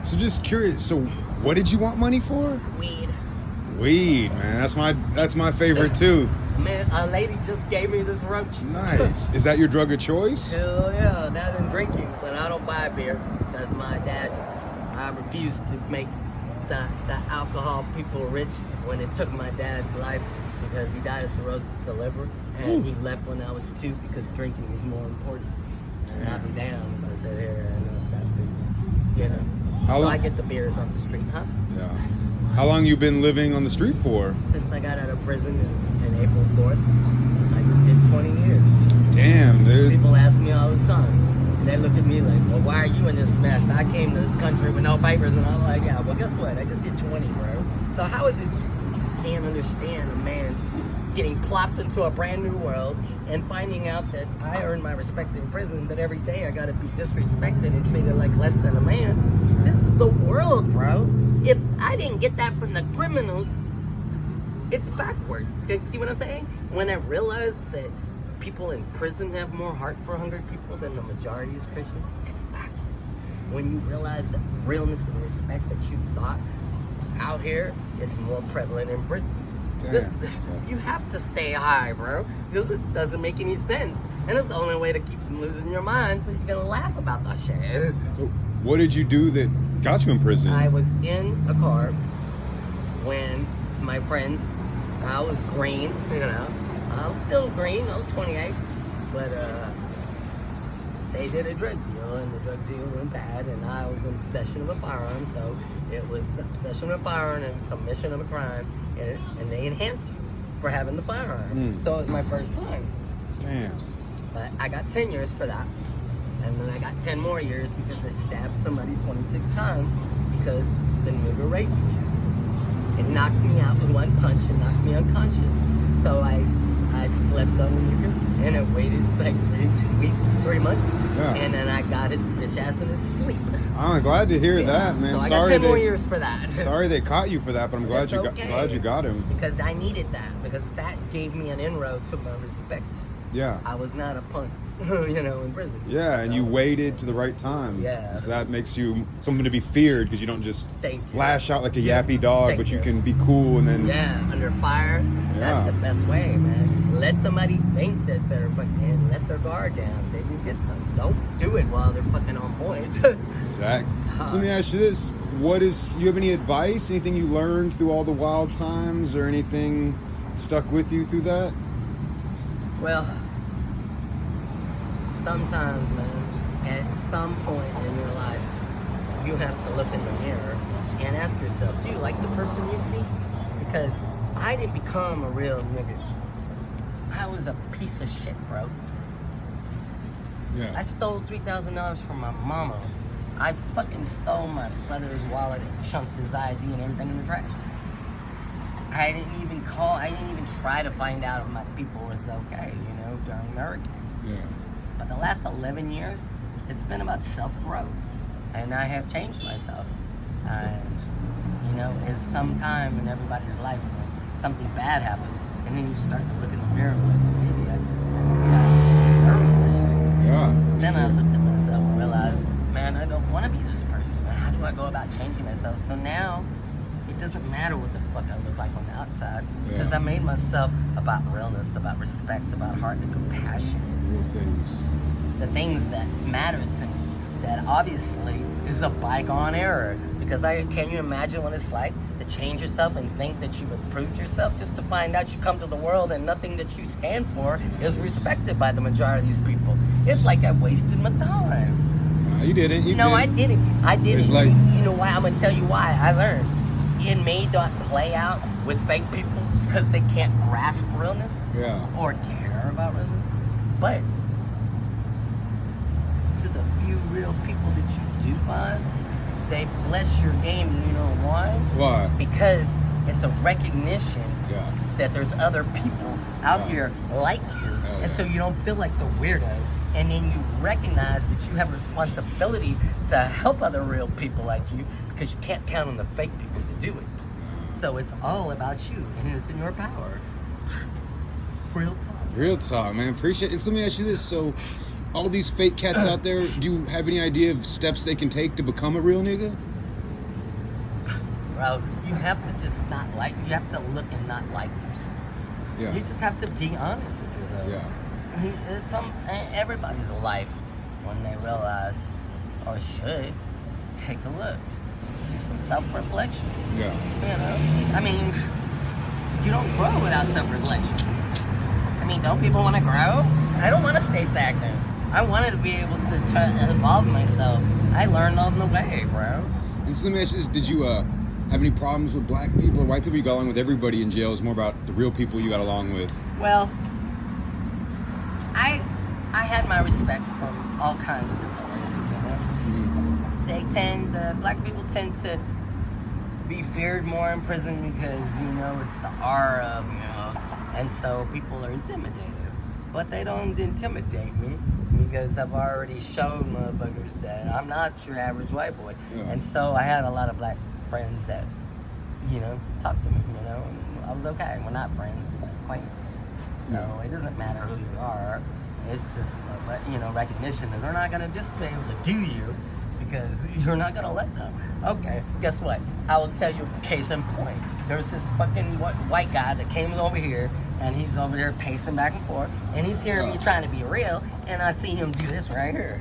So just curious. So what did you want money for? Weed. Weed, man. That's my favorite too. Man, a lady just gave me this roach. Nice. Is that your drug of choice? Hell yeah, that and drinking. But I don't buy beer because my dad, I refuse to make the alcohol people rich when it took my dad's life because he died of cirrhosis of the liver. And he left when I was 2 because drinking was more important. And I'd be damned if I said here and not that big. You know. How So long? I get the beers on the street, huh? Yeah. How long you been living on the street for? Since I got out of prison in April 4th, I just did 20 years. Damn, dude. People ask me all the time. They look at me like, well, why are you in this mess? I came to this country with no papers, and I'm like, yeah, well, guess what? I just did 20, bro. So how is it you can't understand a man getting plopped into a brand new world and finding out that I earned my respect in prison, but every day I gotta be disrespected and treated like less than a man? This is the world, bro. If I didn't get that from the criminals, it's backwards. See what I'm saying? When I realized that people in prison have more heart for hungry people than the majority is Christians, it's backwards. When you realize that realness and respect that you thought out here is more prevalent in prison. You have to stay high, bro. This doesn't make any sense. And it's the only way to keep from losing your mind, so you're gonna laugh about that shit. So what did you do that got you in prison? I was in a car when my friends, I was green, you know. I was still green, I was 28, but they did a drug deal, and the drug deal went bad, and I was in possession of a firearm, so it was the possession of a firearm and commission of a crime, and they enhanced you for having the firearm. So it was my first time. Damn. But I got 10 years for that. And then I got 10 more years because I stabbed somebody 26 times because the nigger raped me. It knocked me out with one punch and knocked me unconscious. So I slept on the nigger and I waited like 3 weeks, 3 months. Yeah. And then I got his bitch ass in his sleep. I'm glad to hear that, man. So I got 10 more years for that. Sorry they caught you for that, but I'm glad glad you got him. Because I needed that. Because that gave me an inroad to my respect. Yeah. I was not a punk, you know, in prison. Yeah, and So, you waited to the right time. Yeah. So that makes you someone to be feared because you don't just Thank you. lash out like a yappy dog, Thank but you you. can be cool and then. Yeah, under fire. Yeah. That's the best way, man. Let somebody think that they're fucking, let their guard down. They can get them. Don't do it while they're fucking on point. Exactly. So let me ask you this: you have any advice? Anything you learned through all the wild times, or anything stuck with you through that? Well, sometimes, man, at some point in your life, you have to look in the mirror and ask yourself, do you like the person you see? Because I didn't become a real nigga. I was a piece of shit, bro. Yeah. I stole $3,000 from my mama. I fucking stole my brother's wallet and chunked his ID and everything in the trash. I didn't even try to find out if my people was okay, you know, during the hurricane. Yeah. But the last 11 years, it's been about self-growth. And I have changed myself. And, you know, it's some time in everybody's life when something bad happens, and then you start to look in the mirror like, maybe I deserve this. Yeah. Then I looked at myself and realized, man, I don't want to be this person. How do I go about changing myself? So now, it doesn't matter what the fuck I look like on the outside. Because I made myself about realness, about respect, about heart and compassion. Real things. The things that matter to me. That obviously is a bygone era. Because can you imagine what it's like to change yourself and think that you've improved yourself just to find out you come to the world and nothing that you stand for is respected by the majority of these people. It's like I wasted my time. You didn't. I didn't. I didn't. It's like, you know why? I'm going to tell you why. I learned. It may not play out with fake people because they can't grasp realness or care about realness. But to the few real people that you do find, they bless your game. You know why? Why? Because it's a recognition that there's other people out here like you. And so you don't feel like the weirdo. And then you recognize that you have a responsibility to help other real people like you because you can't count on the fake people to do it. So it's all about you and it's in your power. Real talk. Real talk, man. Appreciate it. And so let me ask you this. So all these fake cats out there, do you have any idea of steps they can take to become a real nigga? bro. You have to just not like. You have to look and not like yourself. Yeah. You just have to be honest with yourself. Yeah. Everybody's life when they realize or should take a look, do some self-reflection. Yeah. You know, I mean, you don't grow without self-reflection. I mean, don't people want to grow? I don't want to stay stagnant. I wanted to be able to try to evolve myself. I learned on the way, bro. And so let me ask you this, did you have any problems with black people or white people? You got along with everybody in jail? It's more about the real people you got along with. Well, I had my respect from all kinds of different races, you know? Mm-hmm. Black people tend to be feared more in prison because, you know, it's the R of, you know, and so people are intimidated. But they don't intimidate me because I've already shown motherfuckers that I'm not your average white boy. Yeah. And so I had a lot of black friends that, you know, talked to me, you know, and I was okay. We're not friends, we're just acquaintances. So it doesn't matter who you are. It's just, you know, recognition that they're not going to just be able to do you because you're not going to let them. Okay, guess what? I will tell you case in point. There's this fucking white guy that came over here and he's over there pacing back and forth and he's hearing me trying to be real and I see him do this right here.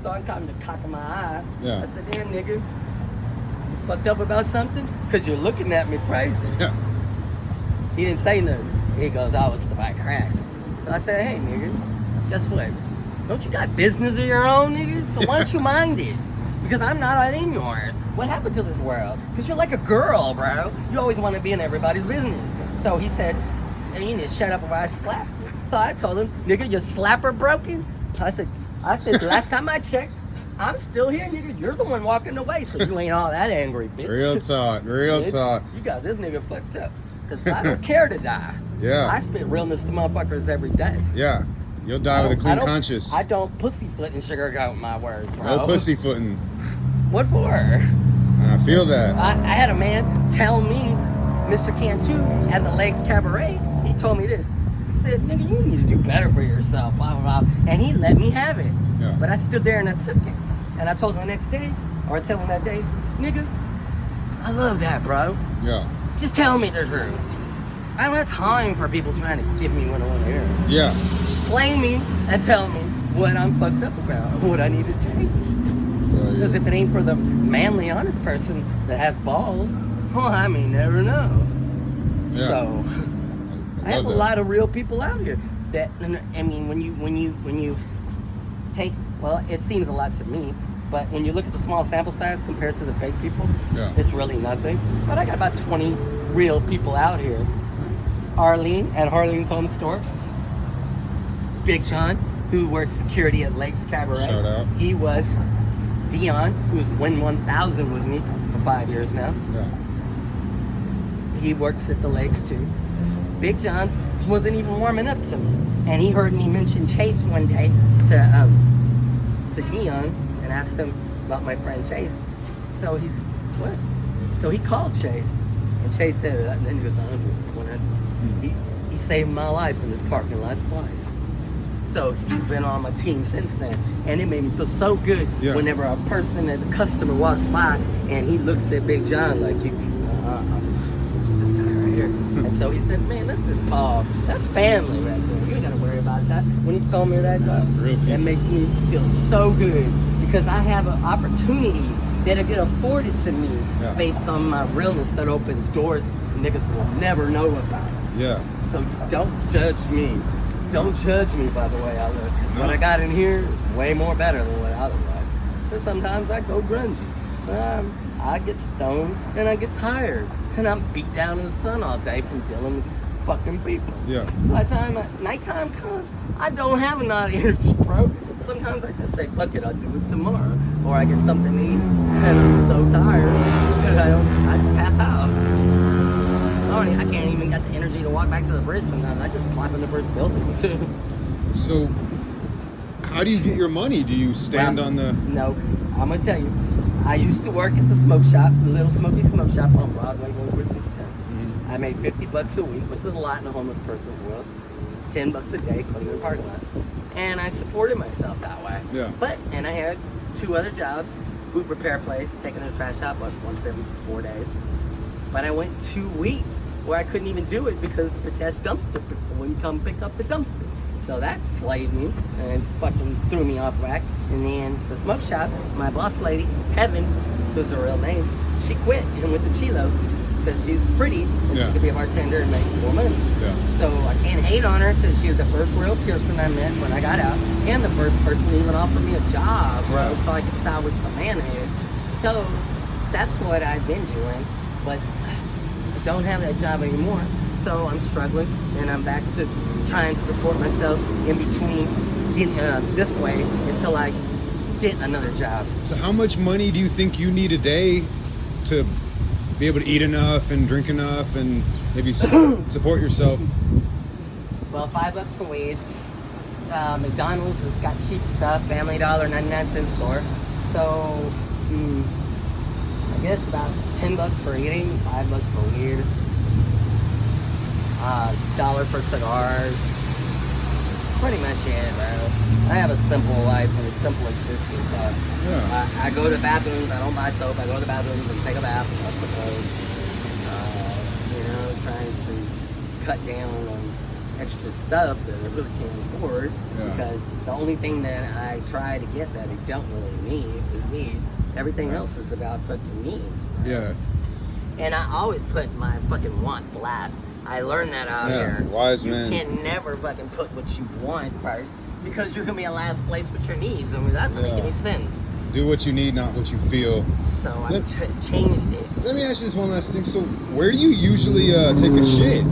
So I come to cock my eye. Yeah. I said, damn nigga, you fucked up about something? Because you're looking at me crazy. Yeah. He didn't say nothing. He goes, I was about crack. So I said, hey, nigga, guess what? Don't you got business of your own, nigga? So why don't you mind it? Because I'm not in yours. What happened to this world? Because you're like a girl, bro. You always want to be in everybody's business. So he said, and you need to shut up or I slap you. So I told him, nigga, your slapper broken? I said, last time I checked, I'm still here, nigga. You're the one walking away, so you ain't all that angry, bitch. Real talk, real talk. You got this nigga fucked up. Because I don't care to die. Yeah. I spit realness to motherfuckers every day. Yeah. You'll die with a clean conscience. I don't pussyfoot and sugarcoat my words, bro. No pussyfooting. What for? I feel that. I had a man tell me, Mr. Cantu at the Lakes Cabaret, he told me this. He said, nigga, you need to do better for yourself, blah, blah, blah. And he let me have it. Yeah. But I stood there and I took it. And I told him the next day, or I told him that day, nigga, I love that, bro. Yeah. Just tell me the truth. I don't have time for people trying to give me what I want to hear. Yeah. Play me and tell me what I'm fucked up about, what I need to change. Because if it ain't for the manly, honest person that has balls, well, I may never know. Yeah. So I have a lot of real people out here that, I mean, when you take, well, it seems a lot to me, but when you look at the small sample size compared to the fake people, it's really nothing. But I got about 20 real people out here. Arlene at Harlene's Home Store. Big John, who works security at Lakes Cabaret. Shout out. He was Dion, who's won 1000 with me for 5 years now. Yeah. He works at the Lakes too. Big John wasn't even warming up to me. And he heard me mention Chase one day to Dion and asked him about my friend Chase. So he's, what? So he called Chase. And Chase said, and then he goes, 100, 100. He saved my life in this parking lot twice. So he's been on my team since then. And it made me feel so good whenever a person, a customer walks by and he looks at Big John like, this guy right here. And so he said, man, that's just Paul. That's family right there. You ain't got to worry about that. When he told me that, it makes me feel so good because I have an opportunity that'll get afforded to me based on my realness that opens doors niggas will never know about. Yeah. So don't judge me. Don't judge me by the way I look. What I got in here is way more better than what I look like. But sometimes I go grungy. I get stoned and I get tired. And I'm beat down in the sun all day from dealing with these fucking people. Yeah. So by the time nighttime comes, I don't have a lot of energy, bro. Sometimes I just say, fuck it, I'll do it tomorrow. Or I get something to eat and I'm so tired that I just pass out. I can't even get the energy to walk back to the bridge sometimes. I just climb in the first building. So, how do you get your money? Do you stand on the... No, I'm going to tell you. I used to work at the smoke shop, the Little Smoky Smoke Shop on Broadway, going towards 610. I made $50 a week, which is a lot in a homeless person's world. $10 a day, cleaning the parking lot. And I supported myself that way. Yeah. And I had 2 other jobs food repair place, taking the trash out once every 4 days. But I went 2 weeks where I couldn't even do it because the bitch ass dumpster people wouldn't come pick up the dumpster. So that slayed me and fucking threw me off whack. And then the smoke shop, my boss lady, Heaven, who's her real name, she quit and went to Chilo's because she's pretty and she could be a bartender and make more money. Yeah. So I can't hate on her because she was the first real person I met when I got out and the first person to even offer me a job, bro, so I could salvage the manhood. So that's what I've been doing, but I don't have that job anymore. So I'm struggling and I'm back to trying to support myself in between getting this way until I get another job. So how much money do you think you need a day to be able to eat enough and drink enough and maybe support yourself? Well, $5 for weed. McDonald's has got cheap stuff. Family Dollar, 99-cent store. So I guess about $10 for eating, $5 for weed. $1 for cigars. Pretty much it, bro. I have a simple life and a simple existence. I go to the bathrooms, I don't buy soap, I go to the bathrooms and take a bath, I suppose. Trying to cut down on extra stuff that I really can't afford. Because the only thing that I try to get that I don't really need is weed. Everything else is about fucking needs, bro. Yeah. And I always put my fucking wants last. I learned that out here. Wise man. You can never fucking put what you want first because you're gonna be in last place with your needs. I mean, that doesn't make any sense. Do what you need, not what you feel. So I changed it. Let me ask you this one last thing. So, where do you usually take a shit?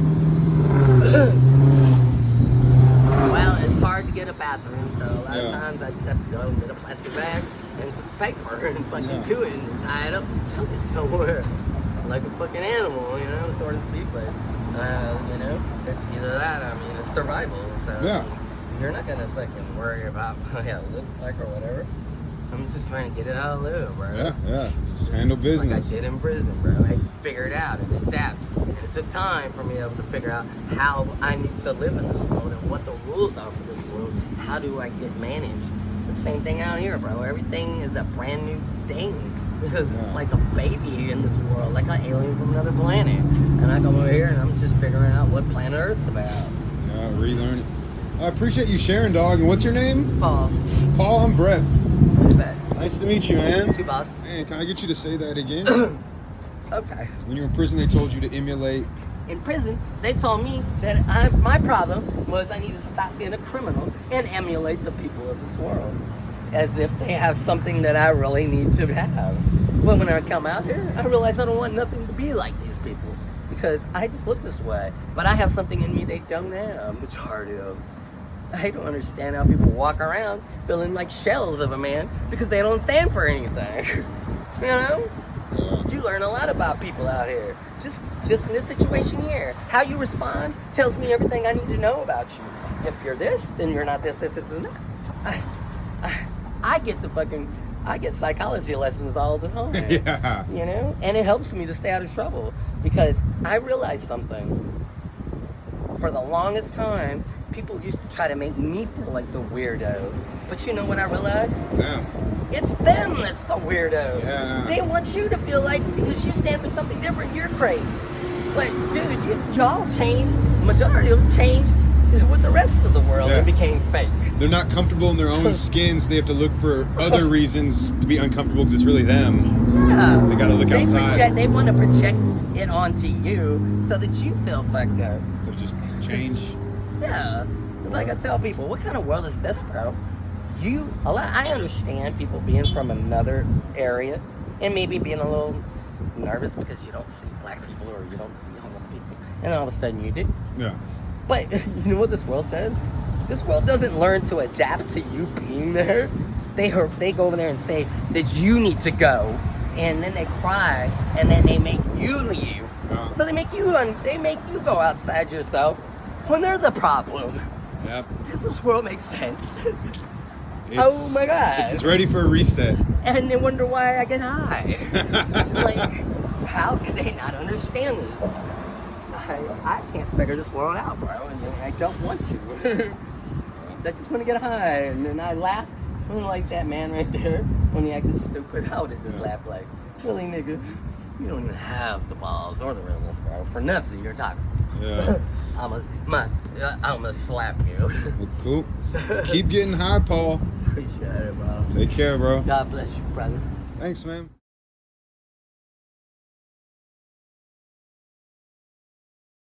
Well, it's hard to get a bathroom, so a lot of times I just have to go and get a plastic bag and some paper and fucking do it and tie it up and chuck it somewhere. Like a fucking animal, so to speak. But, it's either that, it's survival. So you're not gonna fucking worry about how it looks like or whatever. I'm just trying to get it out of live, bro. Yeah. Just handle business. Like I did in prison, bro. I figured it out and adapt. And it took time for me to be able to figure out how I need to live in this world and what the rules are for this world. How do I get managed? The same thing out here, bro. Everything is a brand new thing. Because it's like a baby in this world, like an alien from another planet. And I come over here and I'm just figuring out what planet Earth's about. Yeah, relearn it. I appreciate you sharing, dog. And what's your name? Paul. Paul, I'm Brett. Bet. Nice to meet you, man. Two boss. Hey, can I get you to say that again? Okay. When you were in prison, they told you to emulate. In prison, they told me that my problem was I need to stop being a criminal and emulate the people of this world. As if they have something that I really need to have. But when I come out here, I realize I don't want nothing to be like these people. Because I just look this way. But I have something in me they don't have, majority of. I don't understand how people walk around feeling like shells of a man because they don't stand for anything. You learn a lot about people out here. Just in this situation here. How you respond tells me everything I need to know about you. If you're this, then you're not this, and that. I get psychology lessons all the time. And it helps me to stay out of trouble because I realized something. For the longest time, people used to try to make me feel like the weirdo. But you know what I realized? It's them that's the weirdo. They want you to feel like because you stand for something different, you're crazy. But dude, y'all changed, majority of them changed with the rest of the world and became fake. They're not comfortable in their own skins. So they have to look for other reasons to be uncomfortable because it's really them. Yeah. They gotta look outside. They want to project it onto you so that you feel fucked up. So just change. Yeah. It's like I tell people, what kind of world is this, bro? I understand people being from another area and maybe being a little nervous because you don't see black people or you don't see homeless people. And then all of a sudden you do. Yeah. But you know what this world does? This world doesn't learn to adapt to you being there. They go over there and say that you need to go, and then they cry, and then they make you leave. So they make you go outside yourself when they're the problem. Yep. Does this world make sense? Oh my God! It's ready for a reset. And they wonder why I get high. Like, how can they not understand this? I can't figure this world out, bro, and I don't want to. I just want to get high, and then I laugh. I'm like that man right there. when he acted stupid, I would have just laughed like, really, nigga? You don't even have the balls or the realness, bro. For nothing, you're talking. Yeah. I'm gonna slap you. Well, cool. Keep getting high, Paul. Appreciate it, bro. Take care, bro. God bless you, brother. Thanks, man.